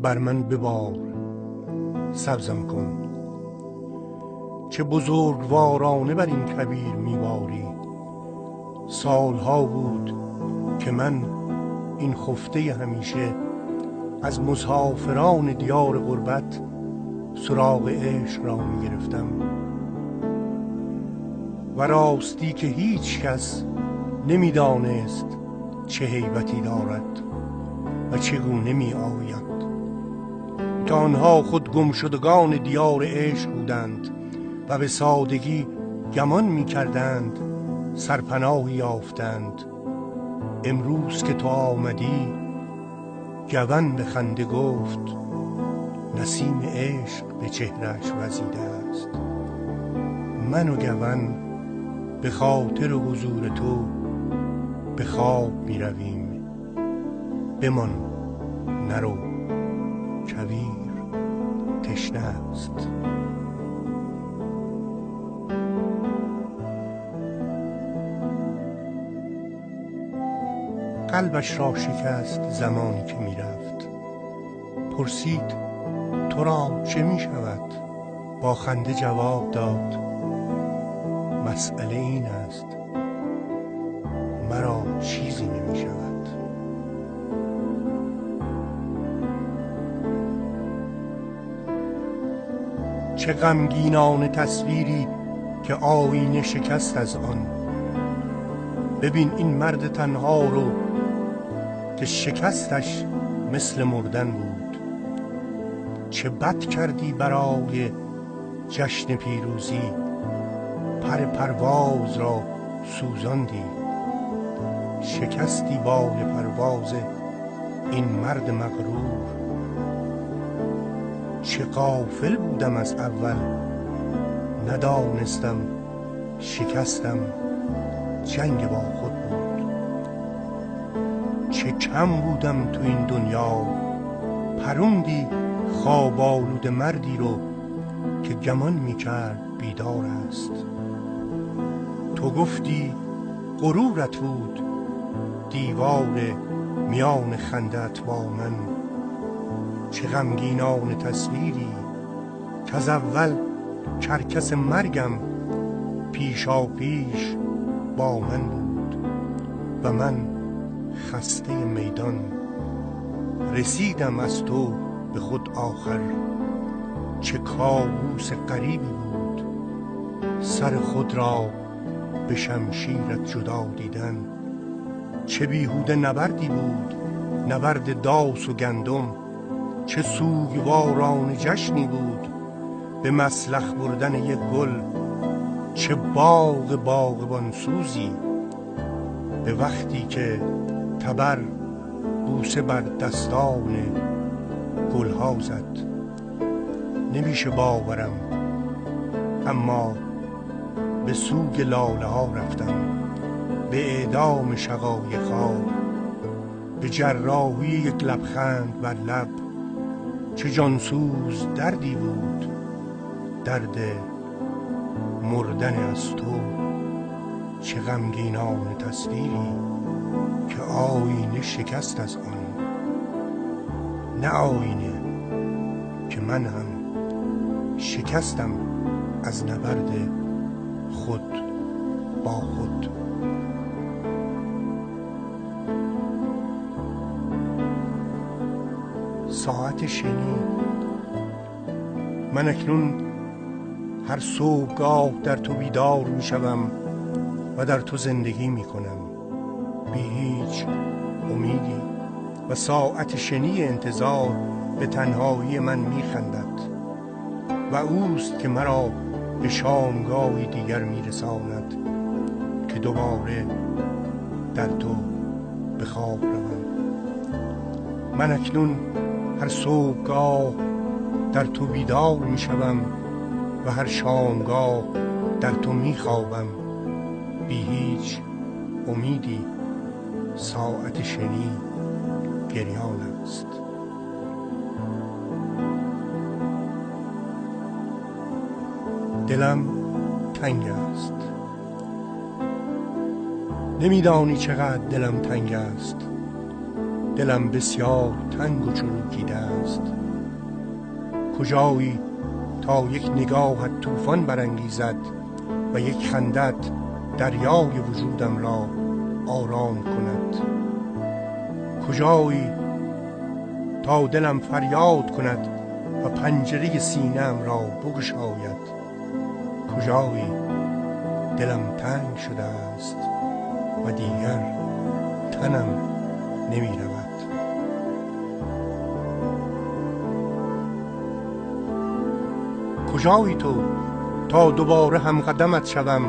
بر من ببار سبزم کن. چه بزرگوارانه بر این کویر میباری. سالها بود که من این خفته همیشه از مسافران دیار غربت سراغ عشق را میگرفتم و راستی که هیچ کس نمیدانست چه هیبتی دارد و چگونه می آید، که آنها خود گمشدگان دیار عشق بودند و به سادگی گمان می کردند سرپناهی یافتند. امروز که تو آمدی گون به خنده گفت نسیم عشق به چهرش وزیده است. من و گون به خاطر حضور تو به خواب می رویم. بمان نرو کویر تشنه است. قلبش را شکست زمانی که می رفت. پرسید تو را چه می شود؟ با خنده جواب داد مسئله این است مرا چیزی نمی شود. چه غمگینانه تصویری که آینه شکست از آن. ببین این مرد تنها رو که شکستش مثل مردن بود. چه بد کردی برای جشن پیروزی، پر پرواز را سوزاندی. شکستی بال پرواز این مرد مغرور. چه غافل بودم از اول، ندانستم شکستم جنگ با خود بود. چه کم بودم تو این دنیا، پروندی خواب آلود مردی رو که گمان میکرد بیدار است. تو گفتی غرورت بود دیوار میان خندت با من. چه غمگینانه تصویری که از اول کرکس مرگم پیشا پیش با من بود و من خسته میدان رسیدم از تو به خود آخر. چه کابوس غریبی بود سر خود را به شمشیرت جدا دیدن. چه بیهوده نبردی بود نبرد داس و گندم. چه سوگواران جشنی بود به مسلخ بردن یک گل. چه باغ باغبان سوزی به وقتی که تبر بوسه بر دستان گلها زد. نمیشه باورم اما به سوگ لاله ها رفتم، به اعدام شقایق‌ها، به جراحی یک لبخند بر لب. چه جانسوز دردی بود درد مردن از تو. چه غمگینانه تصویری که آینه شکست از آن. نه آینه که من هم شکستم از نبرد خود با خود. ساعت شنی. من اکنون هر صبحگاه در تو بیدار می شوم و در تو زندگی می کنم بی هیچ امیدی. و ساعت شنی انتظار به تنهایی من می خندد و اوست که مرا به شامگاهی دیگر می رساند که دوباره در تو به خواب روم. من اکنون هر صبحگاه در تو بیدار می شوم و هر شامگاه در تو می خوابم بی هیچ امیدی. ساعت شنی گریان است. دلم تنگ است. نمیدانی چقدر دلم تنگ است. دلم بسیار تنگ و چروکیده است. کجایی تا یک نگاهت طوفان برانگیزد و یک خندت دریای وجودم را آرام کند. کجایی تا دلم فریاد کند و پنجره سینه‌ام را بگشاید. کجایی دلم تنگ شده است و دیگر تنم نمی رود. کجایی تو تا دوباره هم قدمت شوم،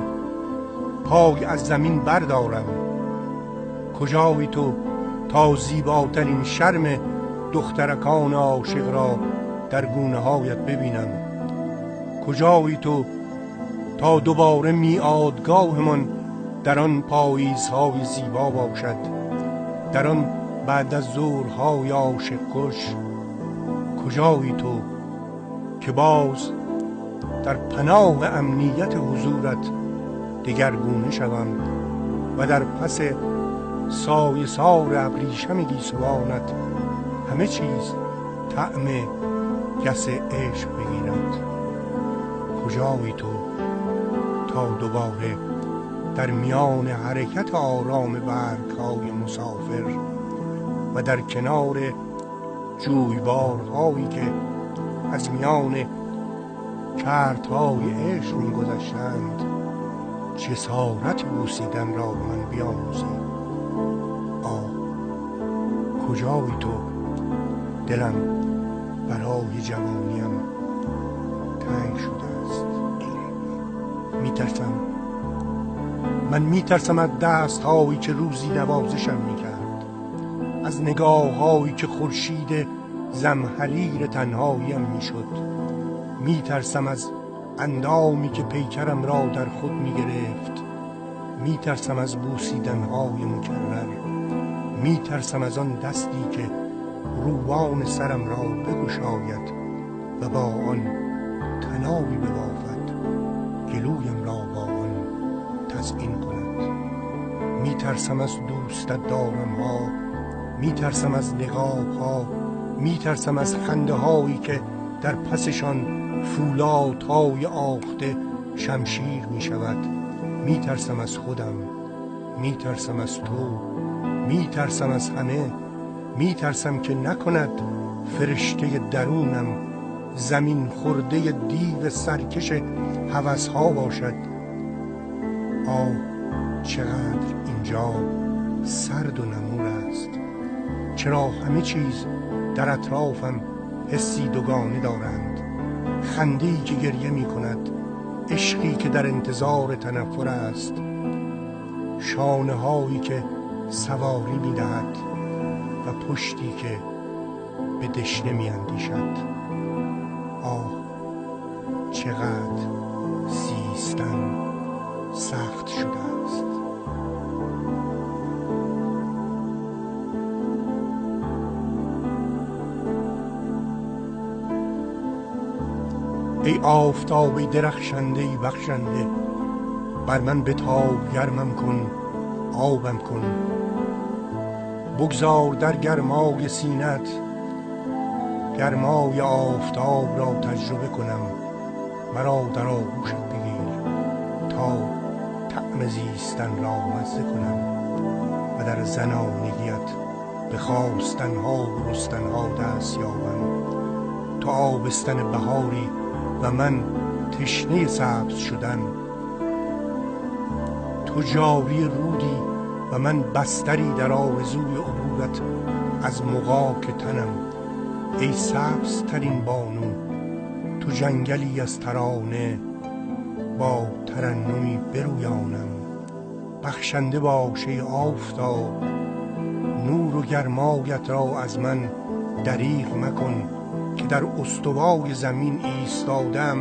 پای از زمین بردارم؟ کجایی تو تا زیباترین شرم دخترکان عاشق را در گونه هایت ببینم؟ کجایی تو تا دوباره میعادگاهمان در آن پاییزهای زیبا باشد، در آن بعد از ظهرهای عاشق کش؟ کجایی تو که باز در پناه امنیت حضورت دگرگونه شوم و در پس سایه سار ابریشم گیسوانت همه چیز طعم گس عشق بگیرد؟ کجایی تو تا دوباره در میان حرکت آرام برگ‌های مسافر و در کنار جویبارهایی که از میان کردهای عشق می‌گذشتند جسارت بوسیدن را من بیاموزی؟ کجایی تو دلم برای جوانیم تنگ شده است. من میترسم از دست هایی که روزی نوازشم میکرد، از نگاه هایی که خورشید زمهریر تنهاییم میشد. میترسم از اندامی که پیکرم را در خود میگرفت. میترسم از بوسیدن های مکرر. میترسم از آن دستی که روان سرم را بگشاید و با آن تنابی ببافد، گلویم را با آن تزیین کند. میترسم از دوستت دارم ها، میترسم از نگاه ها، میترسم از خنده هایی که در پسشان فولادهای آخته شمشیر میشود. میترسم از خودم، میترسم از تو، میترسم از همه. میترسم که نکند فرشته درونم زمین خورده دیو سرکش هوس‌ها باشد. چقدر اینجا سرد و نمور است. چرا همه چیز در اطرافم حسی دوگانه دارند؟ خنده‌ای که گریه می کند، عشقی که در انتظار تنفر است، شانه هایی که سواری می دهد و پشتی که به دشنه می اندیشد. چقدر زیستن سخت شده است. ای آفتاب، ای درخشنده، ای بخشنده، بر من بتاب، گرمم کن، آبم کن. بگذار در گرمای سینت گرمای آفتاب را تجربه کنم. مرا در آغوشت بگیر تا طعم زیستن را مزه کنم و در زنانگیت به خواستنها و رستنها دست یابم. تو آبستن بهاری و من تشنه سبز شدن. تو جاری رودی و من بستری در آرزوی عبورت از مغاک تنم. ای سبز ترین بانو، تو جنگلی از ترانه با ترنمی برویانم. بخشنده باش ای آفتاب، نور و گرمایت را از من دریغ مکن که در استوای زمین ایستادم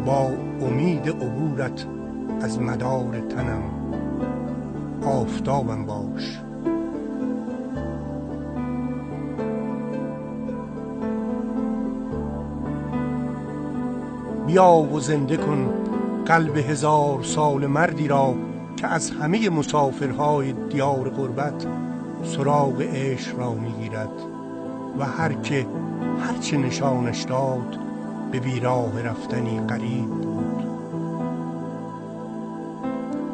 با امید عبورت از مدار تنم. آفتابم باش. بیا و زنده کن قلب 1000 سال مردی را که از همه مسافرهای دیار غربت سراغ عشق را میگیرد و هر که هرچه نشانش داد به بیراه رفتنی قریب بود.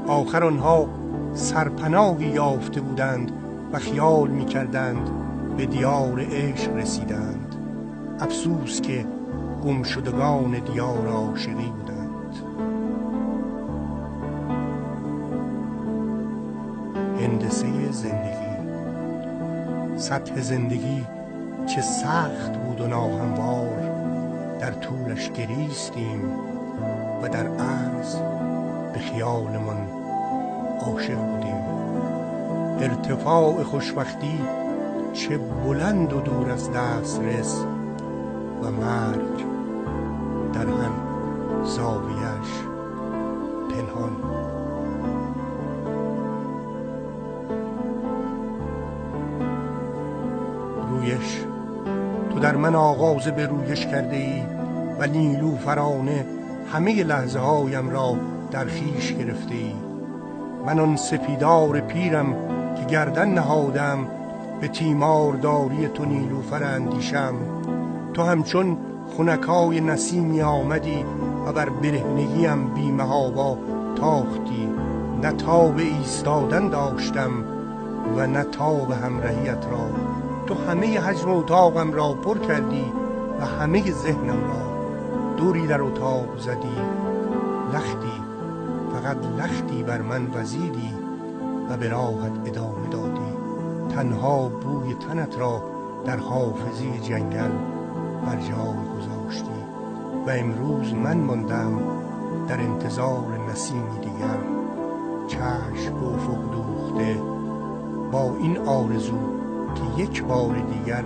آخر آنها سرپناهی یافته بودند و خیال میکردند به دیار عشق رسیدند. افسوس که گمشدگان دیار عاشقی بودند. هندسه زندگی. سطح زندگی چه سخت بود و ناهموار، در طولش گریستیم و در عرض به خیالمان عاشق بودیم. ارتفاع خوشبختی چه بلند و دور از دسترس و مرگ در هم زاویه‌اش پنهان. رویش. تو در من آغاز به رویش کرده ای و نیلوفرانه همه لحظه هایم را در خویش گرفته ای. من آن سپیدار پیرم که گردن نهادم به تیمارداری تو نیلوفر اندیشم. تو همچون خنکای نسیمی آمدی و بر برهنگیم بی محابا تاختی. نه تاب ایستادن داشتم و نه تاب همراهیت را. تو همه حجم اتاقم را پر کردی و همه ذهنم را. دوری در اتاق زدی، لختی، فقط لختی بر من وزیدی و به راحت ادامه دادی. تنها بوی تنت را در حافظه جنگل بر جای گذاشتی و امروز من ماندم در انتظار نسیمی دیگر. چشم به افق دوخته با این آرزو که یک بار دیگر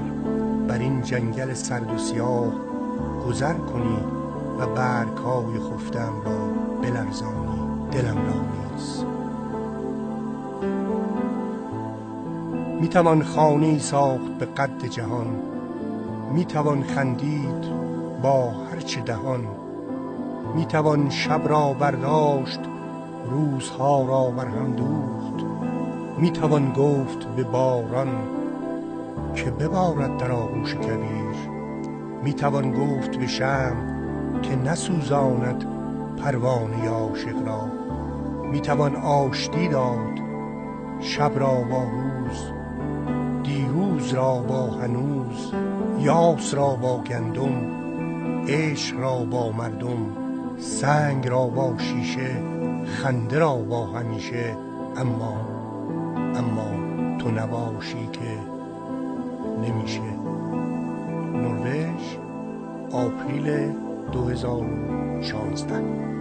بر این جنگل سرد و سیاه گذر کنی و برگ‌های خفته‌ام را بلرزانی. دلم را نیست. میتوان خانه‌ای ساخت به قد جهان، میتوان خندید با هرچه دهان، میتوان شب را برداشت روزها را بر هم دوخت، میتوان گفت به باران که ببارد در آغوش کبیر، میتوان گفت به شمع که نسوزاند پروانه عاشق را، میتوان آشتی داد شب را با روز، دیروز را با هنوز، یاس را با گندم، عشق را با مردم، سنگ را با شیشه، خنده را با همیشه. اما تو نباشی که نمیشه. نروژ، آپریل 2016.